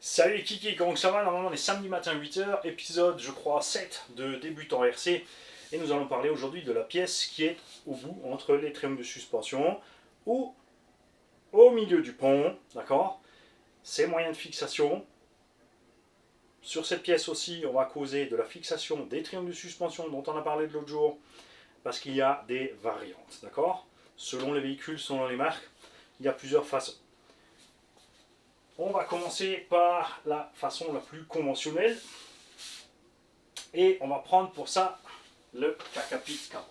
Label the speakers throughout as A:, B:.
A: Salut Kiki, comment ça va? Normalement on est samedi matin 8h, épisode je crois 7 de Débutant RC. Et nous allons parler aujourd'hui de la pièce qui est au bout entre les triangles de suspension ou au milieu du pont, d'accord? Ces moyens de fixation. Sur cette pièce aussi, on va causer de la fixation des triangles de suspension dont on a parlé de l'autre jour, parce qu'il y a des variantes, d'accord? Selon les véhicules, selon les marques, il y a plusieurs façons. On va commencer par la façon la plus conventionnelle. Et on va prendre pour ça le Kakapit Kawan.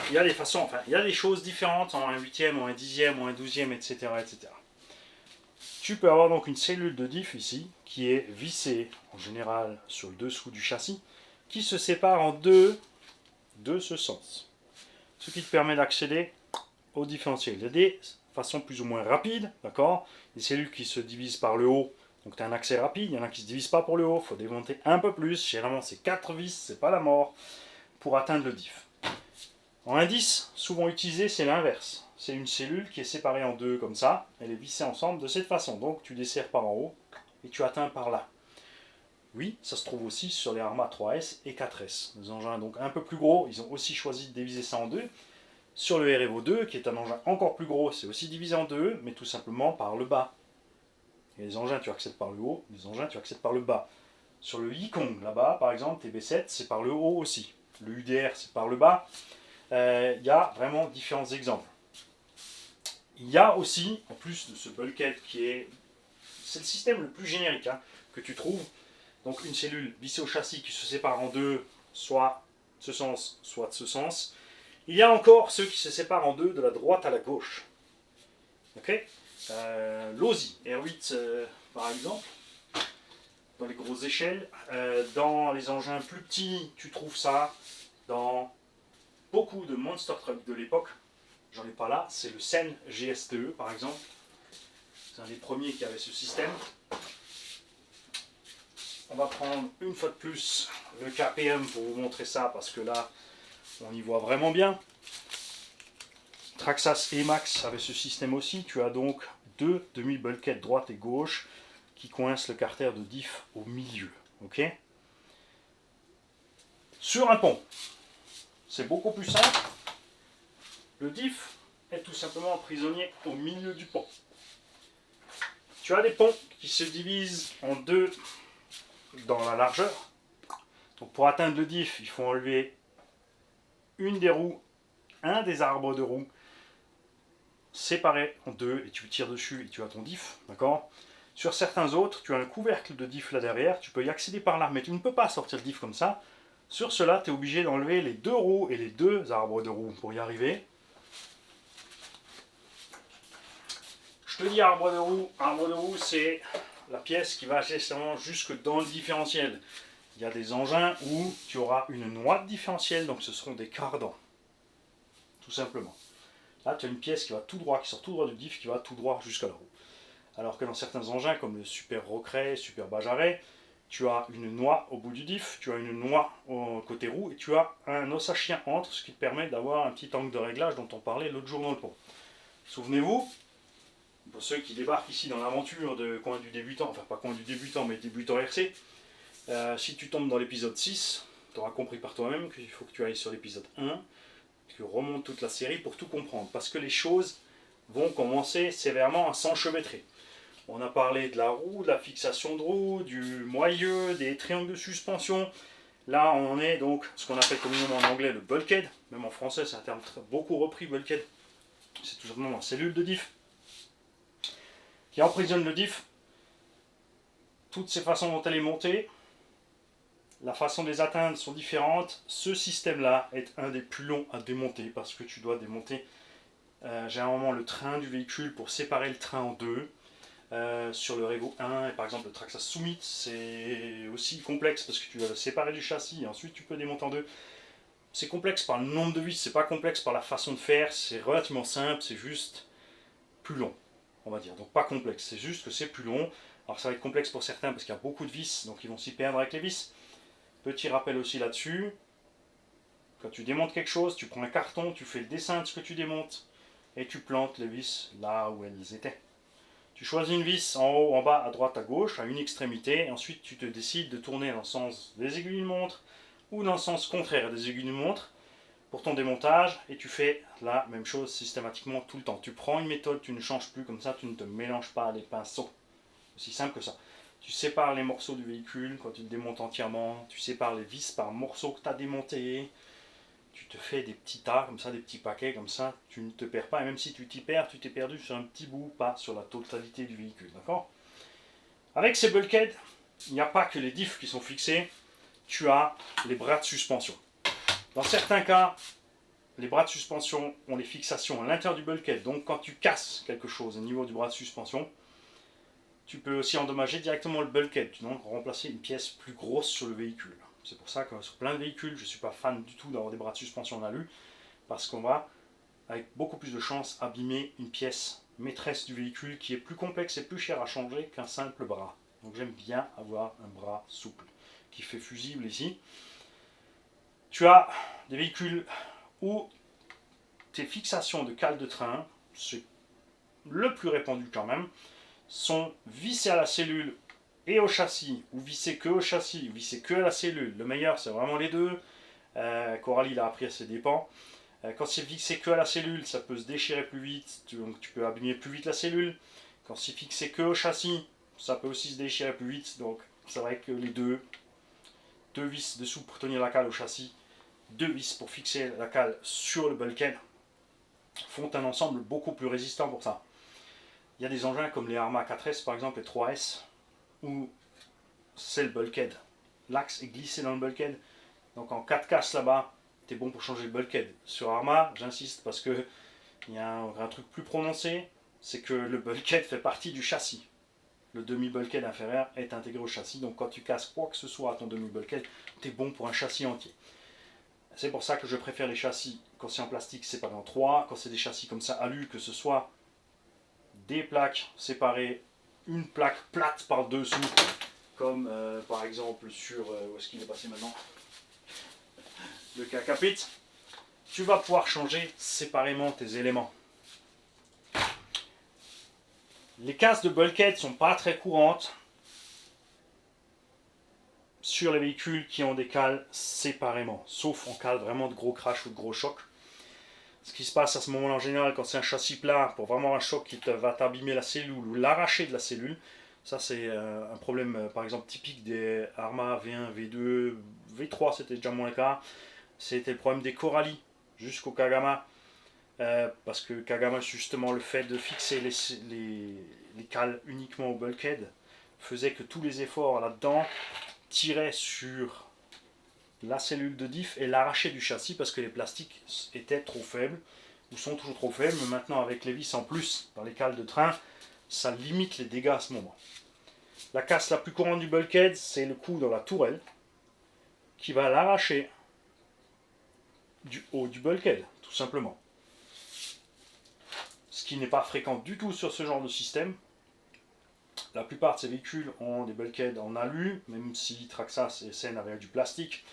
A: Il y a des façons, enfin, il y a des choses différentes en un huitième, en un dixième, en un douzième, etc., etc. Tu peux avoir donc une cellule de diff ici, qui est vissée en général sur le dessous du châssis, qui se sépare en deux de ce sens. Ce qui te permet d'accéder au différentiel. Il y a des façons plus ou moins rapides, d'accord? Des cellules qui se divisent par le haut, donc tu as un accès rapide. Il y en a qui ne se divisent pas pour le haut, il faut démonter un peu plus. Généralement, c'est 4 vis, c'est pas la mort, pour atteindre le diff. En indice, souvent utilisé, c'est l'inverse. C'est une cellule qui est séparée en deux comme ça, elle est vissée ensemble de cette façon. Donc tu desserres par en haut et tu atteins par là. Oui, ça se trouve aussi sur les Arma 3S et 4S. Les engins donc un peu plus gros, ils ont aussi choisi de diviser ça en deux. Sur le REVO 2, qui est un engin encore plus gros, c'est aussi divisé en deux, mais tout simplement par le bas. Et les engins, tu accèdes par le haut, les engins, tu accèdes par le bas. Sur le Yikong, là-bas, par exemple, TB7, c'est par le haut aussi. Le UDR, c'est par le bas. Il y a vraiment différents exemples. Il y a aussi, en plus de ce bulkhead qui est... C'est le système le plus générique que tu trouves. Donc une cellule vissée au châssis qui se sépare en deux, soit de ce sens, soit de ce sens. Il y a encore ceux qui se séparent en deux de la droite à la gauche. Ok, l'OSI R8 par exemple, dans les grosses échelles. Dans les engins plus petits, tu trouves ça dans beaucoup de monster trucks de l'époque. J'en ai pas là, c'est le Sen GSTE par exemple. C'est un des premiers qui avait ce système. On va prendre une fois de plus le KPM pour vous montrer ça parce que là, on y voit vraiment bien. Traxxas Emax avait ce système aussi. Tu as donc deux demi-bulkheads droite et gauche qui coincent le carter de diff au milieu. Ok. Sur un pont, c'est beaucoup plus simple. Le diff est tout simplement prisonnier au milieu du pont. Tu as des ponts qui se divisent en deux dans la largeur. Donc pour atteindre le diff, il faut enlever une des roues, un des arbres de roues, séparés en deux, et tu tires dessus et tu as ton diff, d'accord? Sur certains autres, tu as un couvercle de diff là derrière, tu peux y accéder par là, mais tu ne peux pas sortir le diff comme ça. Sur cela, tu es obligé d'enlever les deux roues et les deux arbres de roues pour y arriver. Je te dis arbre de roue c'est la pièce qui va généralement jusque dans le différentiel. Il y a des engins où tu auras une noix de différentiel, donc ce seront des cardans, tout simplement. Là, tu as une pièce qui va tout droit, qui sort tout droit du diff, qui va tout droit jusqu'à la roue. Alors que dans certains engins, comme le Super Rocret, Super Bajaret, tu as une noix au bout du diff, tu as une noix au côté roue, et tu as un os à chien entre, ce qui te permet d'avoir un petit angle de réglage dont on parlait l'autre jour dans le pont. Souvenez-vous, pour ceux qui débarquent ici dans l'aventure de coin du débutant, enfin pas coin du débutant, mais débutant RC, si tu tombes dans l'épisode 6, tu auras compris par toi-même qu'il faut que tu ailles sur l'épisode 1, tu remontes toute la série pour tout comprendre, parce que les choses vont commencer sévèrement à s'enchevêtrer. On a parlé de la roue, de la fixation de roue, du moyeu, des triangles de suspension. Là, on est donc ce qu'on appelle communément en anglais le bulkhead. Même en français, c'est un terme beaucoup repris, bulkhead. C'est tout simplement la cellule de diff qui emprisonne le diff. Toutes ces façons dont elle est montée, la façon de les atteindre sont différentes. Ce système-là est un des plus longs à démonter parce que tu dois démonter généralement le train du véhicule pour séparer le train en deux. Sur le Revo 1 et par exemple le Traxxas Summit, c'est aussi complexe parce que tu dois le séparer du châssis et ensuite tu peux démonter en deux. C'est complexe par le nombre de vis, c'est pas complexe par la façon de faire, c'est relativement simple, c'est juste plus long, on va dire. Donc pas complexe, c'est juste que c'est plus long. Alors ça va être complexe pour certains parce qu'il y a beaucoup de vis, donc ils vont s'y perdre avec les vis. Petit rappel aussi là-dessus, quand tu démontes quelque chose, tu prends un carton, tu fais le dessin de ce que tu démontes et tu plantes les vis là où elles étaient. Tu choisis une vis en haut, en bas, à droite, à gauche, à une extrémité, et ensuite tu te décides de tourner dans le sens des aiguilles d'une montre ou dans le sens contraire des aiguilles d'une montre pour ton démontage, et tu fais la même chose systématiquement tout le temps. Tu prends une méthode, tu ne changes plus, comme ça tu ne te mélanges pas les pinceaux. Aussi simple que ça. Tu sépares les morceaux du véhicule quand tu le démontes entièrement, tu sépares les vis par morceaux que tu as démontés, tu te fais des petits tas comme ça, des petits paquets comme ça, tu ne te perds pas, et même si tu t'y perds, tu t'es perdu sur un petit bout, pas sur la totalité du véhicule, d'accord? Avec ces bulkheads, il n'y a pas que les diffs qui sont fixés, tu as les bras de suspension. Dans certains cas, les bras de suspension ont les fixations à l'intérieur du bulkhead, donc quand tu casses quelque chose au niveau du bras de suspension, tu peux aussi endommager directement le bulkhead, donc remplacer une pièce plus grosse sur le véhicule. C'est pour ça que sur plein de véhicules, je ne suis pas fan du tout d'avoir des bras de suspension en alu, parce qu'on va, avec beaucoup plus de chances, abîmer une pièce maîtresse du véhicule qui est plus complexe et plus cher à changer qu'un simple bras. Donc j'aime bien avoir un bras souple, qui fait fusible ici. Tu as des véhicules où tes fixations de cale de train, c'est le plus répandu quand même, sont vissées à la cellule et au châssis, ou vissées que au châssis, ou vissées que à la cellule. Le meilleur, c'est vraiment les deux. Coralie l'a appris à ses dépens. Quand c'est fixé que à la cellule, ça peut se déchirer plus vite, donc tu peux abîmer plus vite la cellule. Quand c'est fixé que au châssis, ça peut aussi se déchirer plus vite. Donc c'est vrai que les deux vis dessous pour tenir la cale au châssis, deux vis pour fixer la cale sur le bulkhead, font un ensemble beaucoup plus résistant pour ça. Il y a des engins comme les Arma 4S par exemple, les 3S, où c'est le bulkhead. L'axe est glissé dans le bulkhead, donc en 4 casses là-bas, t'es bon pour changer le bulkhead. Sur Arma, j'insiste parce que il y a un truc plus prononcé, c'est que le bulkhead fait partie du châssis. Le demi-bulkhead inférieur est intégré au châssis, donc quand tu casses quoi que ce soit à ton demi-bulkhead, t'es bon pour un châssis entier. C'est pour ça que je préfère les châssis, quand c'est en plastique, séparés en 3, quand c'est des châssis comme ça, alu, que ce soit des plaques séparées, une plaque plate par-dessous, comme par exemple sur, où est-ce qu'il est passé maintenant, le K-Capit, tu vas pouvoir changer séparément tes éléments. Les casses de bulkhead ne sont pas très courantes sur les véhicules qui ont des cales séparément, sauf en cas vraiment de gros crash ou de gros choc. Ce qui se passe à ce moment-là en général, quand c'est un châssis plat, pour vraiment un choc qui va t'abîmer la cellule ou l'arracher de la cellule, ça c'est un problème par exemple typique des Arma V1, V2, V3, c'était déjà moins le cas. C'était le problème des Coralie jusqu'au Kagama. Parce que Kagama, justement, le fait de fixer les cales uniquement au bulkhead faisait que tous les efforts là-dedans tiraient sur la cellule de diff et l'arrachaient du châssis parce que les plastiques étaient trop faibles ou sont toujours trop faibles. Mais maintenant, avec les vis en plus dans les cales de train, ça limite les dégâts à ce moment. La casse la plus courante du bulkhead, c'est le coup dans la tourelle qui va l'arracher du haut du bulkhead, tout simplement. Ce qui n'est pas fréquent du tout sur ce genre de système. La plupart de ces véhicules ont des bulkheads en alu, même si Traxxas et SN avaient du plastique.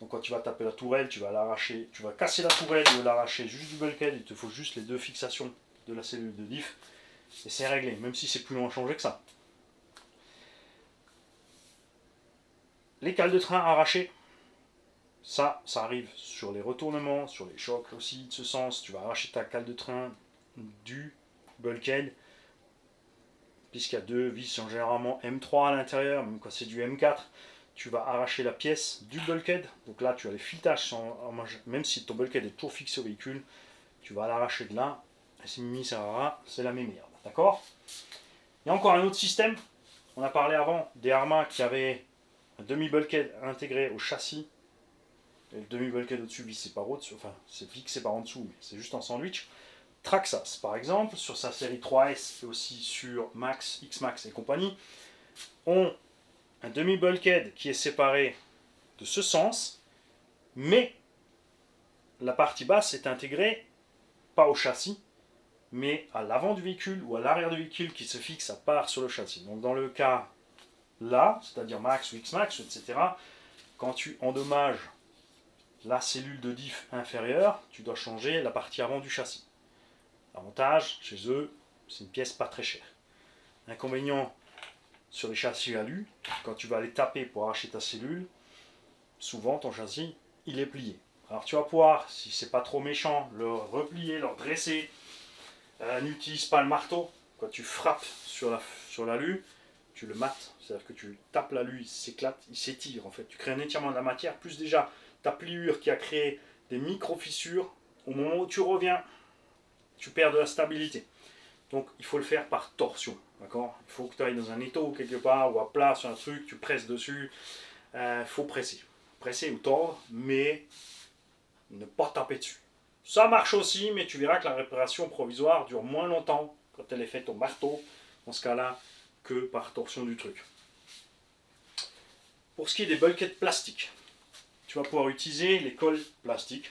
A: Donc quand tu vas taper la tourelle, tu vas l'arracher, tu vas casser la tourelle ou l'arracher juste du bulkhead, il te faut juste les deux fixations de la cellule de diff et c'est réglé, même si c'est plus long à changer que ça. Les cales de train arrachées, ça arrive sur les retournements, sur les chocs aussi de ce sens. Tu vas arracher ta cale de train du bulkhead, puisqu'il y a deux vis généralement M3 à l'intérieur, même quand c'est du M4, tu vas arracher la pièce du bulkhead. Donc là, tu as les filetages, même si ton bulkhead est toujours fixé au véhicule, tu vas l'arracher de là, et c'est Mimi Serrara, c'est la même merde, d'accord? Il y a encore un autre système, on a parlé avant des Arma qui avaient un demi-bulkhead intégré au châssis, et le demi-bulkhead au-dessus vissé par au-dessus, enfin c'est fixé par en dessous, mais c'est juste en sandwich. Traxxas, par exemple, sur sa série 3S et aussi sur Max, X-Max et compagnie, ont un demi-bulkhead qui est séparé de ce sens, mais la partie basse est intégrée pas au châssis, mais à l'avant du véhicule ou à l'arrière du véhicule qui se fixe à part sur le châssis. Donc dans le cas là, c'est-à-dire Max ou X-Max, etc., quand tu endommages la cellule de diff inférieure, tu dois changer la partie avant du châssis. L'avantage, chez eux, c'est une pièce pas très chère. Inconvénient sur les châssis alu, quand tu vas aller taper pour arracher ta cellule, souvent ton châssis il est plié. Alors tu vas pouvoir, si c'est pas trop méchant, le replier, le redresser. N'utilise pas le marteau. Quand tu frappes sur l'alu, tu le mates. C'est-à-dire que tu tapes l'alu, il s'éclate, il s'étire en fait. Tu crées un étirement de la matière, plus déjà ta pliure qui a créé des micro-fissures. Au moment où tu reviens, tu perds de la stabilité. Donc il faut le faire par torsion. D'accord. Il faut que tu ailles dans un étau quelque part ou à plat sur un truc, tu presses dessus. Il faut presser. Presser ou tordre, mais ne pas taper dessus. Ça marche aussi, mais tu verras que la réparation provisoire dure moins longtemps quand elle est faite au marteau, dans ce cas-là, que par torsion du truc. Pour ce qui est des bulkheads plastiques, tu vas pouvoir utiliser les cols plastiques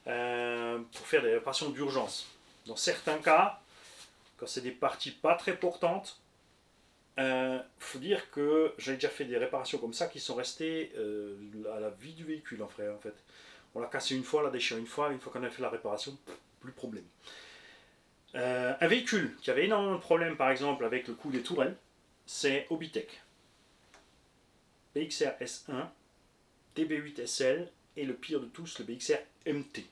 A: pour faire des réparations d'urgence. Dans certains cas, quand c'est des parties pas très portantes, faut dire que j'ai déjà fait des réparations comme ça qui sont restées à la vie du véhicule en fait. On l'a cassé une fois, l'a déchiré une fois qu'on a fait la réparation, plus de problème. Un véhicule qui avait énormément de problèmes par exemple avec le coup des tourelles, c'est Obitech. BXR S1, TB8 SL et le pire de tous, le BXR MT.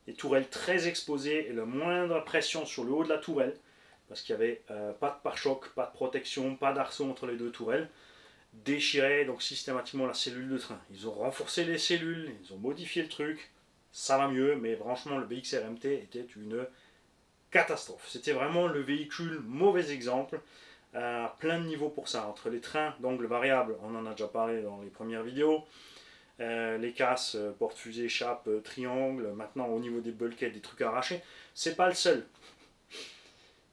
A: Les tourelles très exposées et la moindre pression sur le haut de la tourelle, parce qu'il n'y avait pas de pare-choc, pas de protection, pas d'arceau entre les deux tourelles, déchiraient donc systématiquement la cellule de train. Ils ont renforcé les cellules, ils ont modifié le truc, ça va mieux, mais franchement le BXR MT était une catastrophe. C'était vraiment le véhicule mauvais exemple, plein de niveaux pour ça, entre les trains d'angle variable, on en a déjà parlé dans les premières vidéos, les casses, porte-fusée, chape, triangle, maintenant au niveau des bulkheads, des trucs arrachés, c'est pas le seul.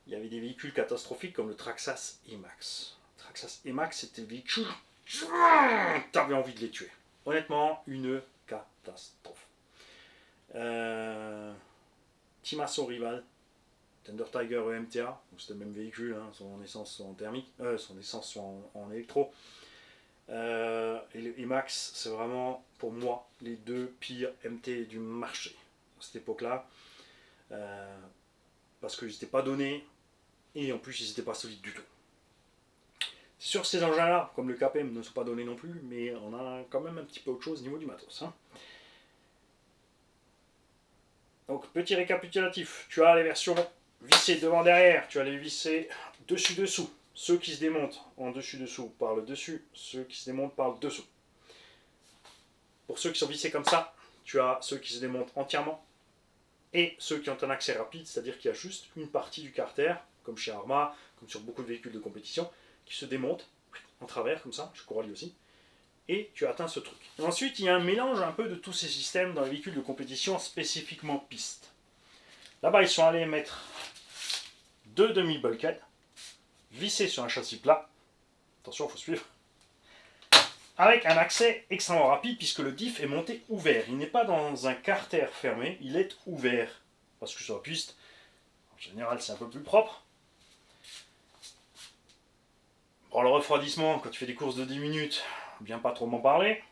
A: Il y avait des véhicules catastrophiques comme le Traxxas E-Max. Traxxas E-Max, c'était le véhicule, t'avais envie de les tuer. Honnêtement, une catastrophe. Timasso Rival, Thunder Tiger EMTA, c'était le même véhicule, hein, son essence soit en thermique, son essence soit en électro. Et le E-Max, c'est vraiment pour moi les deux pires MT du marché à cette époque-là, parce qu'ils n'étaient pas donnés et en plus ils n'étaient pas solides du tout. C'est sûr que ces engins-là, comme le KPM, ne sont pas donnés non plus, mais on a quand même un petit peu autre chose au niveau du matos. Hein. Donc petit récapitulatif, tu as les versions vissées devant-derrière, tu as les vissées dessus-dessous. Ceux qui se démontent en dessus-dessous par le dessus, ceux qui se démontent par le dessous. Pour ceux qui sont vissés comme ça, tu as ceux qui se démontent entièrement et ceux qui ont un accès rapide, c'est-à-dire qu'il y a juste une partie du carter, comme chez Arma, comme sur beaucoup de véhicules de compétition, qui se démonte en travers, comme ça, chez Coralie aussi, et tu atteins ce truc. Et ensuite, il y a un mélange un peu de tous ces systèmes dans les véhicules de compétition spécifiquement piste. Là-bas, ils sont allés mettre deux demi-bulkheads, vissés sur un châssis plat, attention, il faut suivre, avec un accès extrêmement rapide puisque le diff est monté ouvert. Il n'est pas dans un carter fermé, il est ouvert. Parce que sur la piste, en général, c'est un peu plus propre. Pour le refroidissement, quand tu fais des courses de 10 minutes, bien pas trop m'en parler.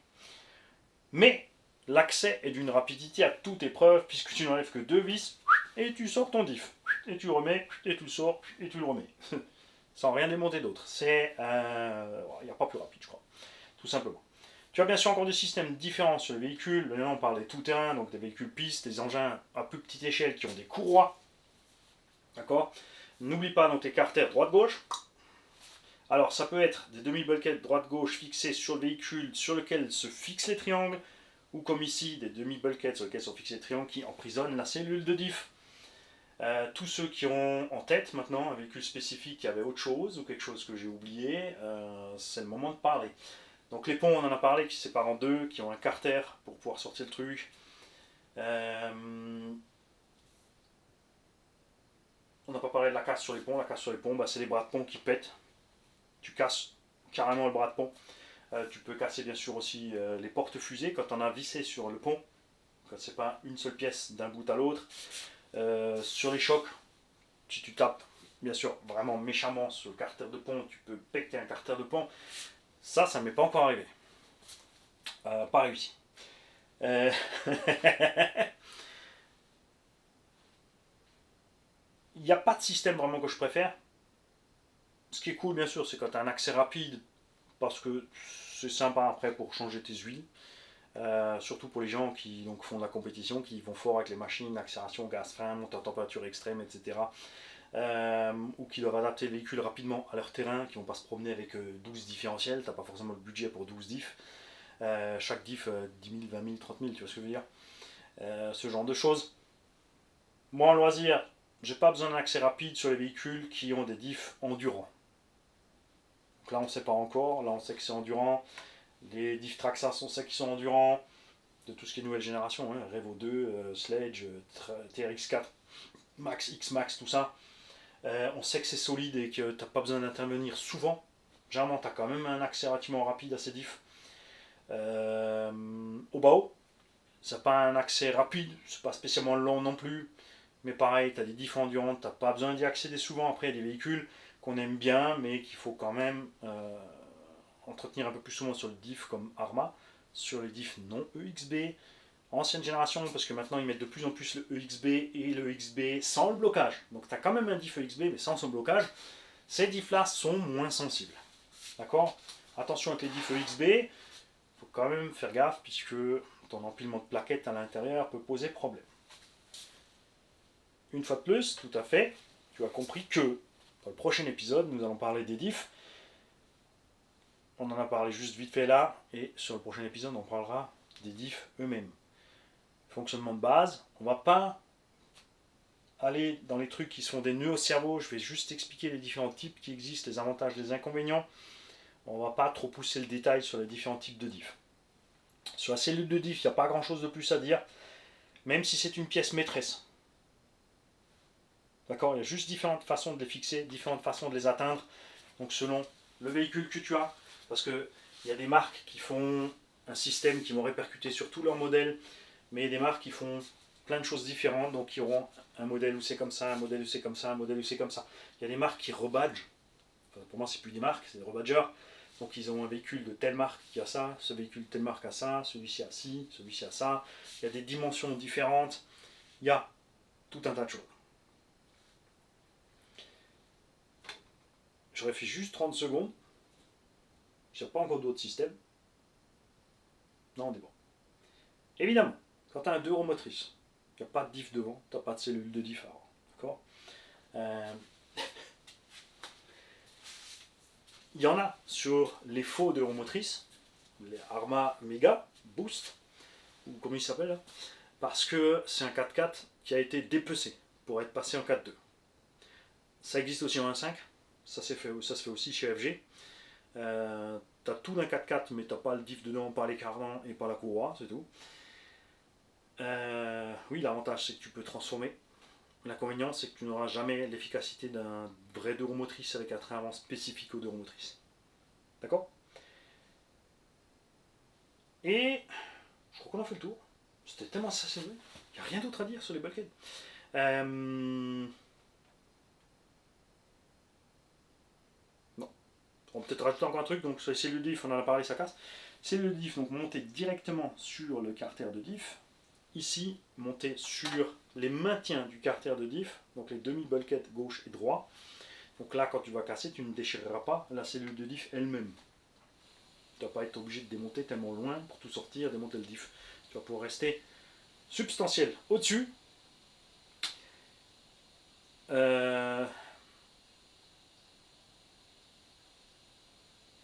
A: Mais l'accès est d'une rapidité à toute épreuve puisque tu n'enlèves que deux vis et tu sors ton diff. Et tu le remets, et tu le sors, et tu le remets. Sans rien démonter d'autre. C'est... il n'y a pas plus rapide, je crois. Tout simplement. Tu as bien sûr encore des systèmes différents sur les véhicules. Là, on parle des tout-terrain, donc des véhicules pistes, des engins à plus petite échelle qui ont des courroies. D'accord. N'oublie pas donc tes carters droite-gauche. Alors, ça peut être des demi-bulkheads droite-gauche fixés sur le véhicule sur lequel se fixent les triangles, ou comme ici, des demi-bulkheads sur lesquels sont fixés les triangles qui emprisonnent la cellule de diff. Tous ceux qui ont en tête maintenant un véhicule spécifique qui avait autre chose, ou quelque chose que j'ai oublié, c'est le moment de parler. Donc les ponts, on en a parlé, qui se séparent en deux, qui ont un carter pour pouvoir sortir le truc. On n'a pas parlé de la casse sur les ponts. La casse sur les ponts, bah, c'est les bras de pont qui pètent. Tu casses carrément le bras de pont. Tu peux casser bien sûr aussi les portes-fusées quand on a vissé sur le pont. Quand c'est pas une seule pièce d'un bout à l'autre. Sur les chocs, si tu tapes bien sûr vraiment méchamment sur le carter de pont, tu peux péter un carter de pont. Ça ne m'est pas encore arrivé. Pas réussi. Il n'y a pas de système vraiment que je préfère. Ce qui est cool, bien sûr, c'est quand tu as un accès rapide, parce que c'est sympa après pour changer tes huiles. Surtout pour les gens qui donc, font de la compétition, qui vont fort avec les machines, accélération, gaz frein, montée en température extrême, etc. Ou qui doivent adapter le véhicule rapidement à leur terrain, qui ne vont pas se promener avec 12 différentiels, tu n'as pas forcément le budget pour 12 diffs. Chaque diff 10 000, 20 000, 30 000, tu vois ce que je veux dire. Ce genre de choses. Moi en loisir, j'ai pas besoin d'un accès rapide sur les véhicules qui ont des diffs endurants. Donc là on ne sait pas encore, là on sait que c'est endurant. Les diffs Traxxas on sait qu'ils sont endurants. De tout ce qui est nouvelle génération, hein, Revo 2, Sledge, TRX4, Max, X-Max, tout ça. On sait que c'est solide et que tu n'as pas besoin d'intervenir souvent. Généralement, tu as quand même un accès relativement rapide à ces diffs. Au bas, ça n'a pas un accès rapide, c'est pas spécialement long non plus. Mais pareil, tu as des diffs endurantes, tu n'as pas besoin d'y accéder souvent. Après, il y a des véhicules qu'on aime bien, mais qu'il faut quand même entretenir un peu plus souvent sur le diff, comme Arma, sur les diffs non EXB, ancienne génération, parce que maintenant ils mettent de plus en plus le EXB et le EXB sans le blocage. Donc tu as quand même un diff EXB, mais sans son blocage. Ces diffs-là sont moins sensibles. D'accord. Attention avec les diffs EXB, il faut quand même faire gaffe, puisque ton empilement de plaquettes à l'intérieur peut poser problème. Une fois de plus, tout à fait, tu as compris que dans le prochain épisode, nous allons parler des diffs. On en a parlé juste vite fait là, et sur le prochain épisode, on parlera des diffs eux-mêmes. Fonctionnement de base, on va pas aller dans les trucs qui sont des nœuds au cerveau, je vais juste expliquer les différents types qui existent, les avantages, les inconvénients. On va pas trop pousser le détail sur les différents types de diffs. Sur la cellule de diff, il n'y a pas grand chose de plus à dire, même si c'est une pièce maîtresse. D'accord. Il y a juste différentes façons de les fixer, différentes façons de les atteindre, donc selon le véhicule que tu as, parce qu'il y a des marques qui font un système qui vont répercuter sur tout leur modèle, mais il y a des marques qui font plein de choses différentes, donc qui auront un modèle où c'est comme ça, un modèle où c'est comme ça, un modèle où c'est comme ça. Il y a des marques qui rebadgent, enfin, pour moi c'est plus des marques, c'est des rebadgers, donc ils ont un véhicule de telle marque qui a ça, ce véhicule de telle marque a ça, celui-ci a ci, celui-ci a ça, il y a des dimensions différentes, il y a tout un tas de choses. Je réfléchis juste 30 secondes, je n'ai pas encore d'autres systèmes. Non, on est bon. Évidemment, quand tu as un 2 roues motrices, il n'y a pas de diff devant, tu n'as pas de cellule de diff avant. D'accord. Il y en a sur les faux 2 roues motrices, les Arma Mega Boost, ou comment il s'appelle là, parce que c'est un 4x4 qui a été dépecé pour être passé en 4.2. Ça existe aussi en 1.5, ça se fait aussi chez FG. Tu as tout d'un 4x4, mais tu n'as pas le diff dedans, pas les cardans et pas la courroie, c'est tout. Oui, l'avantage c'est que tu peux transformer. L'inconvénient c'est que tu n'auras jamais l'efficacité d'un vrai 2 roues motrices avec un train avant spécifique aux 2 roues motrices. D'accord. Et je crois qu'on a fait le tour. C'était tellement sensationnel. Il n'y a rien d'autre à dire sur les bulkheads. Non. On va peut-être rajouter encore un truc. Donc sur les cellules de diff, on en a parlé, ça casse. Cellules de diff, donc monter directement sur le carter de diff. Ici, monter sur les maintiens du carter de diff, donc les demi-bulkheads gauche et droit. Donc là, quand tu vas casser, tu ne déchireras pas la cellule de diff elle-même. Tu ne vas pas être obligé de démonter tellement loin pour tout sortir, démonter le diff. Tu vas pouvoir rester substantiel au-dessus.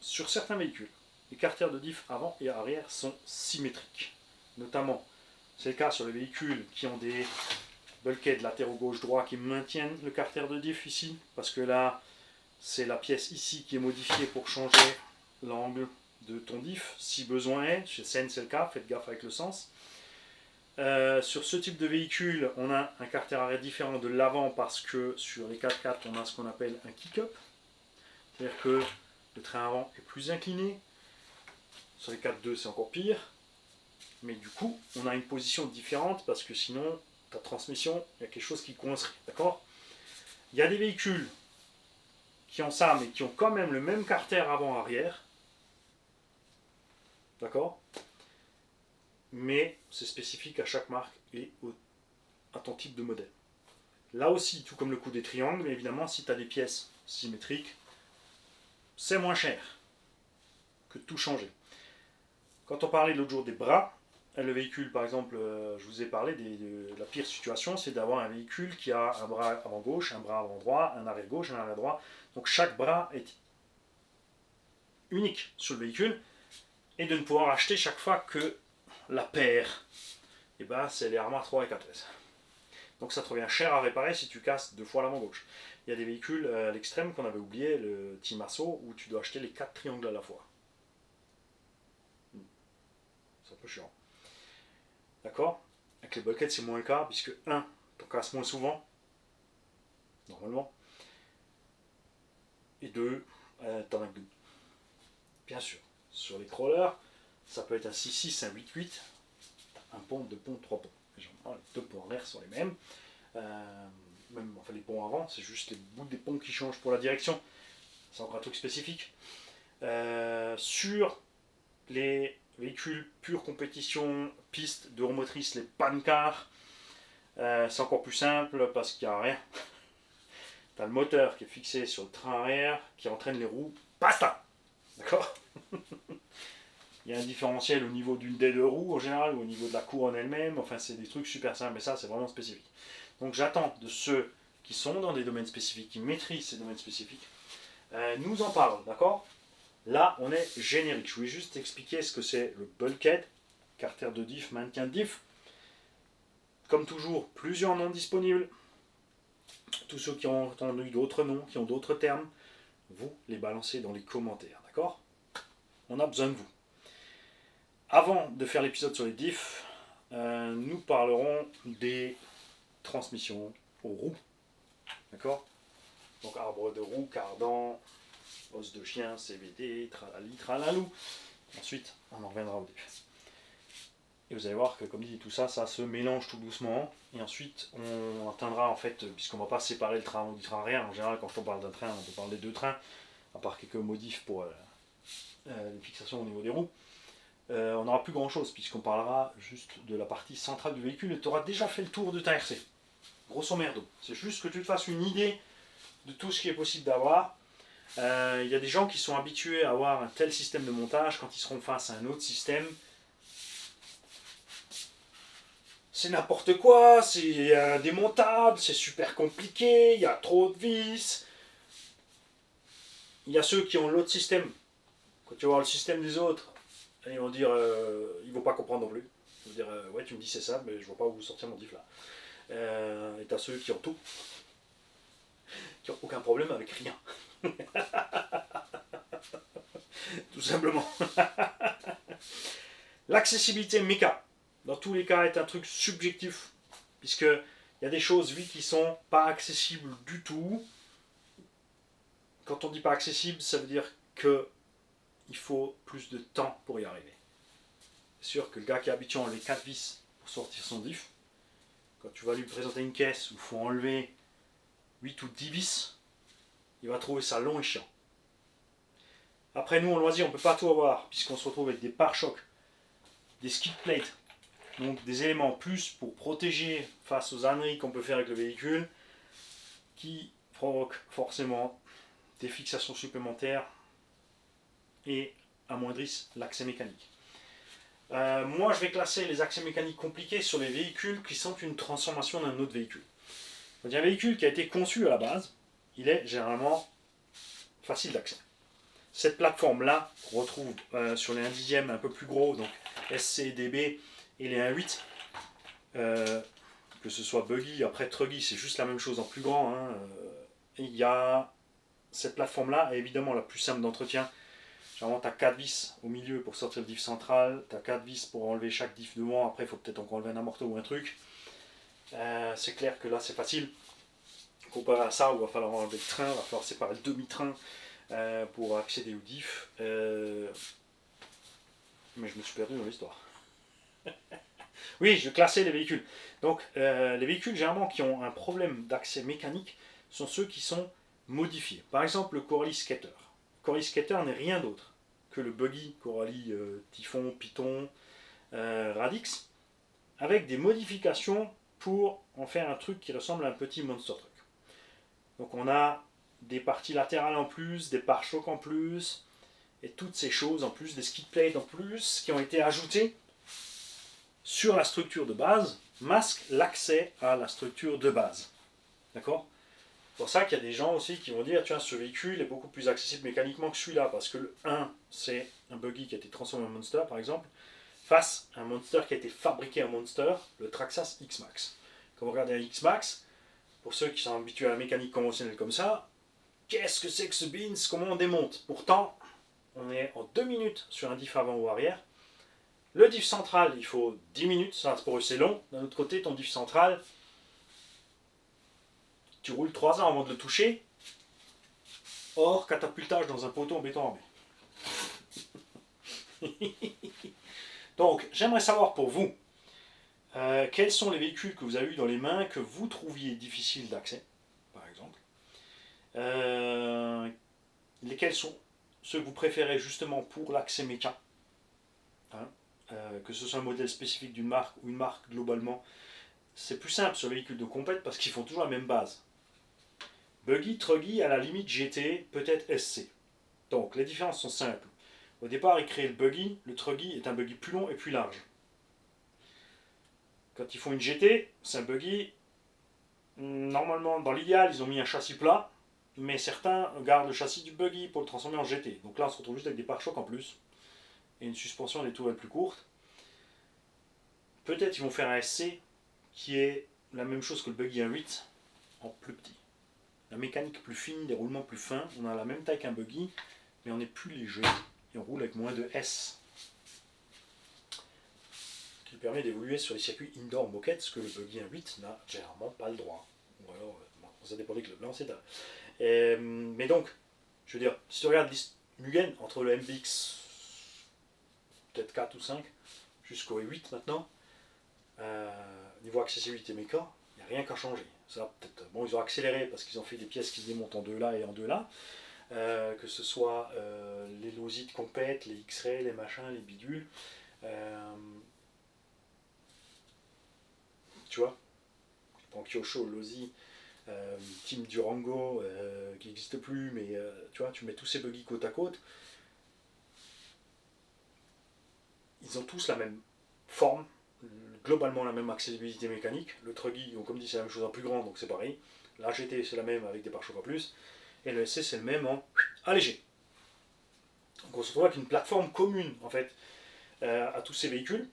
A: Sur certains véhicules, les carters de diff avant et arrière sont symétriques. Notamment, c'est le cas sur les véhicules qui ont des bulkheads latéraux gauche-droit qui maintiennent le carter de diff ici, parce que là, c'est la pièce ici qui est modifiée pour changer l'angle de ton diff, si besoin est. Chez Sen, c'est le cas, faites gaffe avec le sens. Sur ce type de véhicule, on a un carter arrière différent de l'avant parce que sur les 4x4, on a ce qu'on appelle un kick-up. C'est-à-dire que le train avant est plus incliné. Sur les 4x2, c'est encore pire. Mais du coup, on a une position différente parce que sinon, ta transmission, il y a quelque chose qui coincerait. D'accord. Il y a des véhicules qui ont ça, mais qui ont quand même le même carter avant-arrière. D'accord. Mais c'est spécifique à chaque marque et à ton type de modèle. Là aussi, tout comme le coup des triangles, mais évidemment, si tu as des pièces symétriques, c'est moins cher que de tout changer. Quand on parlait l'autre jour des bras, le véhicule, par exemple, je vous ai parlé de la pire situation, c'est d'avoir un véhicule qui a un bras avant gauche, un bras avant droit, un arrière gauche, un arrière droit. Donc chaque bras est unique sur le véhicule et de ne pouvoir acheter chaque fois que la paire. Et ben c'est les armoires 3 et 4S. Donc ça te revient cher à réparer si tu casses 2 fois l'avant gauche. Il y a des véhicules à l'extrême qu'on avait oublié, le Timasso, où tu dois acheter les 4 triangles à la fois. C'est un peu chiant. D'accord? Avec les bulkheads, c'est moins le cas, puisque 1, t'en casses moins souvent, normalement, et 2, t'en as que 2. Bien sûr, sur les crawlers, ça peut être un 6-6, un 8-8, un pont, 2 ponts, 3 ponts. Les 2 ponts arrière sont les mêmes. Même enfin, les ponts avant, c'est juste les bouts des ponts qui changent pour la direction. C'est encore un truc spécifique. Sur les véhicules pure compétition, pistes de motrices, les pancars, c'est encore plus simple parce qu'il n'y a rien. Tu as le moteur qui est fixé sur le train arrière qui entraîne les roues. Basta! D'accord? Il y a un différentiel au niveau d'une des 2 roues en général ou au niveau de la couronne elle-même. Enfin, c'est des trucs super simples, mais ça, c'est vraiment spécifique. Donc, j'attends de ceux qui sont dans des domaines spécifiques, qui maîtrisent ces domaines spécifiques, nous en parlent, d'accord? Là, on est générique. Je voulais juste expliquer ce que c'est le bulkhead, carter de diff, maintien de diff. Comme toujours, plusieurs noms disponibles. Tous ceux qui ont entendu d'autres noms, qui ont d'autres termes, vous les balancez dans les commentaires, d'accord? On a besoin de vous. Avant de faire l'épisode sur les diffs, nous parlerons des transmissions aux roues. D'accord? Donc arbre de roue, cardan, os de chien, CVT, tralali, tralalou. Ensuite, on en reviendra au diff. Et vous allez voir que, comme dit, tout ça, ça se mélange tout doucement. Et ensuite, on atteindra, en fait, puisqu'on ne va pas séparer le train avant du train arrière. En général, quand on parle d'un train, on peut parler de 2 trains, à part quelques modifs pour les fixations au niveau des roues. On n'aura plus grand chose puisqu'on parlera juste de la partie centrale du véhicule et tu auras déjà fait le tour de ta RC. Grosso merdo. C'est juste que tu te fasses une idée de tout ce qui est possible d'avoir. Il y a des gens qui sont habitués à avoir un tel système de montage, quand ils seront face à un autre système, c'est n'importe quoi, c'est indémontable, c'est super compliqué, il y a trop de vis. Il y a ceux qui ont l'autre système. Quand tu vas voir le système des autres, ils vont dire, ils vont pas comprendre non plus. Ils vont dire, ouais, tu me dis c'est ça, mais je vois pas où sortir mon diff là. Et t'as ceux qui ont tout, qui ont aucun problème avec rien. Tout simplement. L'accessibilité méca, dans tous les cas, est un truc subjectif, puisque il y a des choses, oui, qui sont pas accessibles du tout. Quand on dit pas accessible, ça veut dire que il faut plus de temps pour y arriver. C'est sûr que le gars qui est habitué à enlever 4 vis pour sortir son diff, quand tu vas lui présenter une caisse où il faut enlever 8 ou 10 vis, il va trouver ça long et chiant. Après, nous, en loisir, on ne peut pas tout avoir, puisqu'on se retrouve avec des pare-chocs, des skid plates, donc des éléments en plus pour protéger face aux âneries qu'on peut faire avec le véhicule, qui provoquent forcément des fixations supplémentaires et amoindrissent l'accès mécanique. Moi, je vais classer les accès mécaniques compliqués sur les véhicules qui sont une transformation d'un autre véhicule. Donc, un véhicule qui a été conçu à la base, il est généralement facile d'accès. Cette plateforme-là, qu'on retrouve sur les 1 dixième un peu plus gros, donc SCDB et les 1.8, que ce soit buggy, après truggy, c'est juste la même chose en plus grand. Hein, il y a cette plateforme-là est évidemment la plus simple d'entretien. Généralement, tu as 4 vis au milieu pour sortir le diff central, tu as 4 vis pour enlever chaque diff devant, après il faut peut-être encore enlever un amorto ou un truc. C'est clair que là c'est facile. Comparé à ça, où il va falloir enlever le train, il va falloir séparer le demi-train pour accéder au diff. Mais je me suis perdu dans l'histoire. Oui, je classais les véhicules. Donc, les véhicules généralement qui ont un problème d'accès mécanique sont ceux qui sont modifiés. Par exemple, le Coralie Skater. Le Coralie Skater n'est rien d'autre que le buggy Coralie Typhon, Python, Radix, avec des modifications pour en faire un truc qui ressemble à un petit monster truck. Donc, on a des parties latérales en plus, des pare-chocs en plus, et toutes ces choses en plus, des skid plates en plus, qui ont été ajoutées sur la structure de base, masquent l'accès à la structure de base. D'accord ? C'est pour ça qu'il y a des gens aussi qui vont dire, tiens, ce véhicule est beaucoup plus accessible mécaniquement que celui-là, parce que le 1, c'est un buggy qui a été transformé en Monster, par exemple, face à un Monster qui a été fabriqué en Monster, le Traxxas X-Max. Quand vous regardez un X-Max, pour ceux qui sont habitués à la mécanique conventionnelle comme ça, qu'est-ce que c'est que ce beans? Comment on démonte? Pourtant, on est en 2 minutes sur un diff avant ou arrière. Le diff central, il faut 10 minutes, ça pour eux c'est long. D'un autre côté, ton diff central, tu roules 3 ans avant de le toucher, hors catapultage dans un poteau en béton armé. Donc, j'aimerais savoir pour vous, quels sont les véhicules que vous avez eu dans les mains que vous trouviez difficiles d'accès, par exemple. Lesquels sont ceux que vous préférez justement pour l'accès méca, hein, que ce soit un modèle spécifique d'une marque ou une marque globalement. C'est plus simple sur les véhicules de compète parce qu'ils font toujours la même base. Buggy, Truggy, à la limite GT, peut-être SC. Donc les différences sont simples. Au départ, ils créent le buggy. Le Truggy est un buggy plus long et plus large. Quand ils font une GT, c'est un buggy. Normalement, dans l'idéal, ils ont mis un châssis plat, mais certains gardent le châssis du buggy pour le transformer en GT. Donc là, on se retrouve juste avec des pare-chocs en plus et une suspension à des tourelles plus courtes. Peut-être ils vont faire un SC qui est la même chose que le buggy 1.8 en plus petit. La mécanique plus fine, des roulements plus fins. On a la même taille qu'un buggy, mais on est plus léger et on roule avec moins de S. Ce qui permet d'évoluer sur les circuits indoor moquette, ce que le buggy 1.8 n'a généralement pas le droit. Ou alors, bon, ça dépend des clubs. Là, on s'étale. Mais donc, je veux dire, si tu regardes Mugen entre le MBX peut-être 4 ou 5 jusqu'au 8 maintenant, niveau accessibilité méca, il n'y a rien qu'à changer. Ça, peut-être, bon, ils ont accéléré parce qu'ils ont fait des pièces qui se démontent en deux là et en deux là. Que ce soit les Losi de compète, les X-Ray, les machins, les bidules. Tu vois, je prends Kyosho, Losi, Team Durango, qui n'existe plus, mais tu vois, tu mets tous ces buggy côte à côte. Ils ont tous la même forme, globalement la même accessibilité mécanique. Le Truggy, comme dit, c'est la même chose en plus grand, donc c'est pareil. La GT, c'est la même avec des pare-chocs en plus. Et le SC, c'est le même en allégé. Donc on se retrouve avec une plateforme commune, en fait, à tous ces véhicules.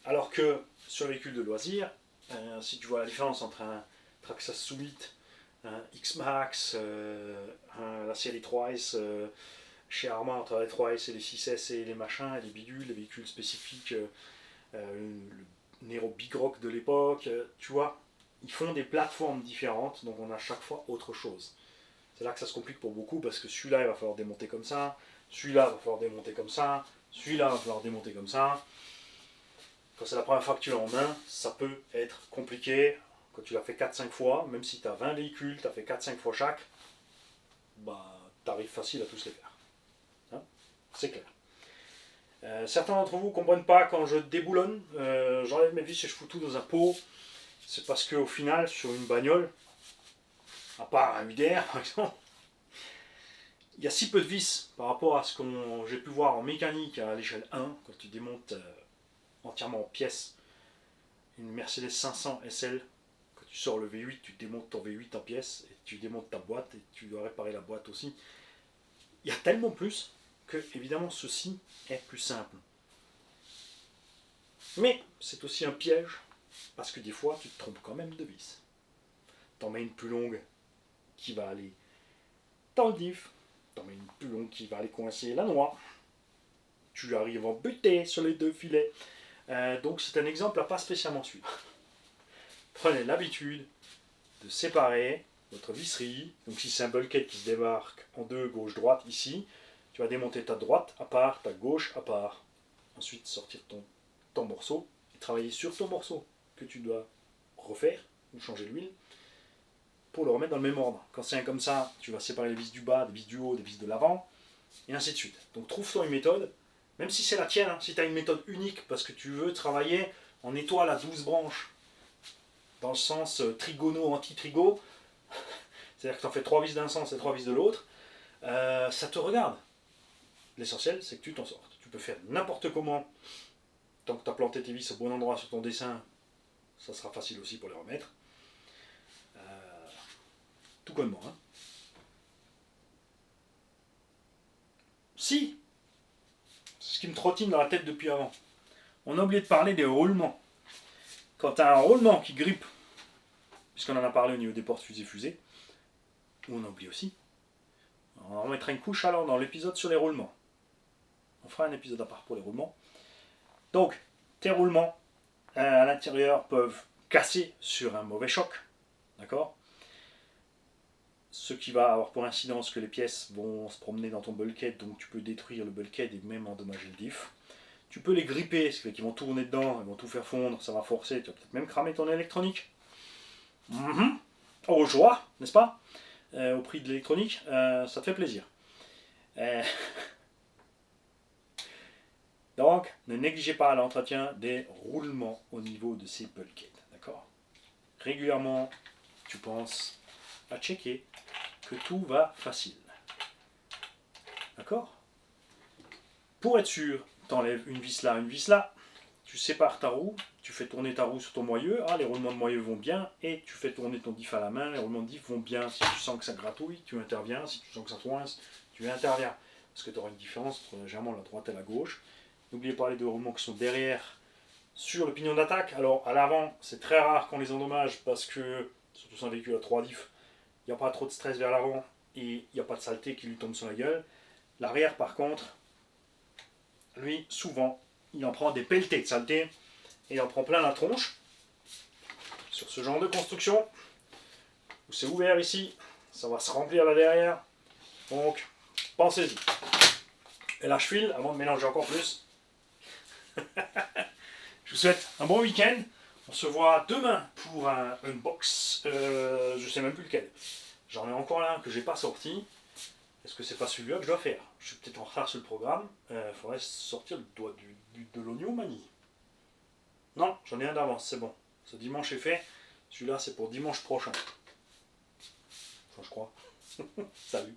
A: Alors que sur les véhicules de loisirs, si tu vois la différence entre un Traxxas Summit, un X-Max, la série 3S, chez Arma, entre les 3S et les 6S et les machins, et les bidules, les véhicules spécifiques, le Nero Big Rock de l'époque, tu vois, ils font des plateformes différentes, donc on a chaque fois autre chose. C'est là que ça se complique pour beaucoup, parce que celui-là, il va falloir démonter comme ça, celui-là, il va falloir démonter comme ça, celui-là, il va falloir démonter comme ça. Quand c'est la première fois que tu l'as en main, ça peut être compliqué. Quand tu l'as fait 4-5 fois, même si tu as 20 véhicules, tu as fait 4-5 fois chaque, bah, tu arrives facile à tous les faire. Hein, c'est clair. Certains d'entre vous ne comprennent pas quand je déboulonne, j'enlève mes vis et je fous tout dans un pot. C'est parce qu'au final, sur une bagnole, à part un UDR par exemple, il y a si peu de vis par rapport à ce que j'ai pu voir en mécanique à l'échelle 1, quand tu démontes entièrement en pièces une Mercedes 500 SL. Quand tu sors le V8, tu démontes ton V8 en pièces et tu démontes ta boîte et tu dois réparer la boîte aussi. Il y a tellement plus que, évidemment, ceci est plus simple. Mais c'est aussi un piège parce que des fois, tu te trompes quand même de vis. T'en mets une plus longue qui va aller dans le diff. T'en mets une plus longue qui va aller coincer la noix. Tu arrives en buter sur les deux filets. Donc c'est un exemple à pas spécialement suivre. Prenez l'habitude de séparer votre visserie. Donc si c'est un bulkhead qui se démarque en deux, gauche-droite, ici, tu vas démonter ta droite à part, ta gauche à part. Ensuite sortir ton morceau et travailler sur ton morceau que tu dois refaire ou changer l'huile pour le remettre dans le même ordre. Quand c'est un comme ça, tu vas séparer les vis du bas, des vis du haut, des vis de l'avant, et ainsi de suite. Donc trouve-toi une méthode, même si c'est la tienne, hein, si tu as une méthode unique parce que tu veux travailler en étoile à 12 branches, dans le sens trigono-anti-trigo, c'est-à-dire que tu en fais 3 vis d'un sens et 3 vis de l'autre, ça te regarde. L'essentiel, c'est que tu t'en sortes. Tu peux faire n'importe comment. Tant que tu as planté tes vis au bon endroit sur ton dessin, ça sera facile aussi pour les remettre. Tout connement. Hein. Si, c'est ce qui me trottine dans la tête depuis avant. On a oublié de parler des roulements. Quand tu as un roulement qui grippe, puisqu'on en a parlé au niveau des portes fusées, ou on a oublié aussi, on en remettra une couche alors dans l'épisode sur les roulements. On fera un épisode à part pour les roulements. Donc, tes roulements à l'intérieur peuvent casser sur un mauvais choc. D'accord ? Ce qui va avoir pour incidence que les pièces vont se promener dans ton bulkhead, donc tu peux détruire le bulkhead et même endommager le diff. Tu peux les gripper, ce qui fait qu'ils vont tourner dedans, ils vont tout faire fondre, ça va forcer, tu vas peut-être même cramer ton électronique. Au joie, n'est-ce pas ? Au prix de l'électronique, ça te fait plaisir. Donc, ne négligez pas l'entretien des roulements au niveau de ces bulkheads. D'accord ? Régulièrement, tu penses à checker que tout va facile. D'accord ? Pour être sûr, tu enlèves une vis là, tu sépares ta roue, tu fais tourner ta roue sur ton moyeu, les roulements de moyeu vont bien, et tu fais tourner ton diff à la main, les roulements de diff vont bien. Si tu sens que ça gratouille, tu interviens, si tu sens que ça coince, tu interviens. Parce que tu auras une différence entre généralement la droite et la gauche. N'oubliez pas les deux roulements qui sont derrière sur le pignon d'attaque. Alors à l'avant, c'est très rare qu'on les endommage parce que, surtout sur un véhicule à 3 diffs, il n'y a pas trop de stress vers l'avant et il n'y a pas de saleté qui lui tombe sur la gueule. L'arrière par contre, lui souvent, il en prend des pelletés de saleté et il en prend plein la tronche. Sur ce genre de construction, où c'est ouvert ici, ça va se remplir là derrière. Donc, pensez-y. Et là je file avant de mélanger encore plus. Je vous souhaite un bon week-end. On se voit demain pour un unbox. Je sais même plus lequel. J'en ai encore un que j'ai pas sorti. Est-ce que c'est pas celui-là que je dois faire ? Je suis peut-être en retard sur le programme. Faudrait sortir le doigt de l'oignon manie. Non, j'en ai un d'avance, c'est bon. Ce dimanche est fait. Celui-là, c'est pour dimanche prochain. Enfin, je crois. Salut.